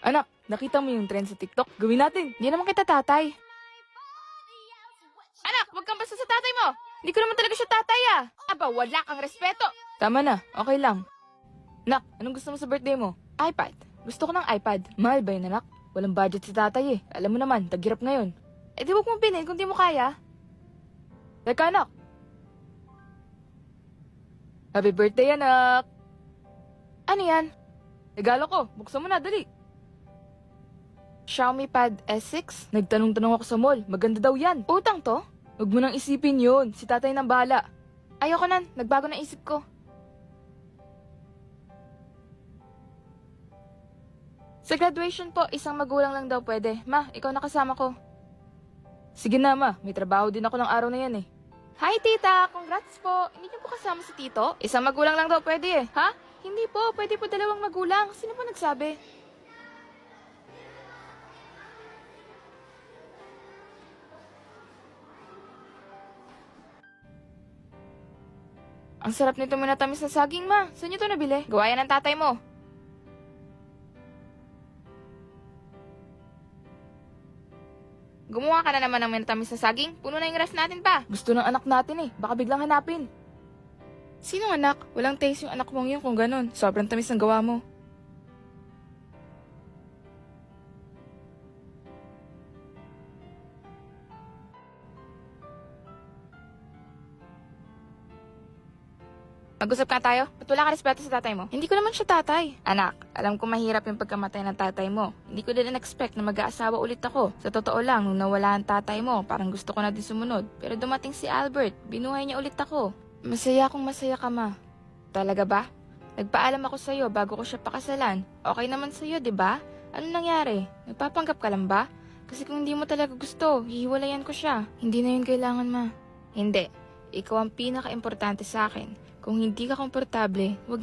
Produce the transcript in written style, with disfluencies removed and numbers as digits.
Anak, nakita mo yung trend sa TikTok? Gawin natin. Hindi naman kita tatay. Anak, wag kang basta sa tatay mo. Hindi ko naman talaga siya tatay ah. Aba, wala kang respeto. Tama na, okay lang. Nak, anong gusto mo sa birthday mo? iPad. Gusto ko ng iPad. Mahal ba yun, anak? Walang budget si tatay eh. Alam mo naman, tagirap ngayon. Eh di wag mo bilhin kung di mo kaya. Teka anak. Happy birthday anak. Ano yan? Regalo ko, buksan mo na, dali. Xiaomi Pad S6? Nagtanong-tanong ako sa mall, maganda daw yan. Utang to? Huwag mo nang isipin yun, si tatay nang bahala. Ayoko nan, nagbago na isip ko. Sa graduation po, isang magulang lang daw pwede. Ma, ikaw nakasama ko. Sige na ma, may trabaho din ako ng araw na yan eh. Hi tita, congrats po. Hindi niyo po kasama si tito? Isang magulang lang daw pwede eh. Ha? Hindi po, pwede po dalawang magulang. Sino po nagsabi? Ang sarap nito minatamis na saging ma. Saan niyo to nabili? Gawa yan ng tatay mo. Gumawa ka na naman ng minatamis na saging. Puno na yung ref natin pa. Gusto ng anak natin eh. Baka biglang hanapin. Sinong anak? Walang taste yung anak mong yun kung ganun. Sobrang tamis ng gawa mo. Mag-usap ka tayo? Ba't wala ka respeto sa tatay mo? Hindi ko naman siya tatay. Anak, alam ko mahirap yung pagkamatay ng tatay mo. Hindi ko din in-expect na mag-aasawa ulit ako. Sa totoo lang, nung nawala ang tatay mo, parang gusto ko na din sumunod. Pero dumating si Albert, binuhay niya ulit ako. Masaya akong masaya ka, ma. Talaga ba? Nagpaalam ako sa'yo bago ko siya pakasalan. Okay naman sa'yo, di ba? Ano nangyari? Nagpapanggap ka lang ba? Kasi kung hindi mo talaga gusto, hihiwalayan ko siya. Hindi na yun kailangan, ma. Hindi. Ikaw ang pinaka-importante sa akin. Kung hindi ka komportable, wag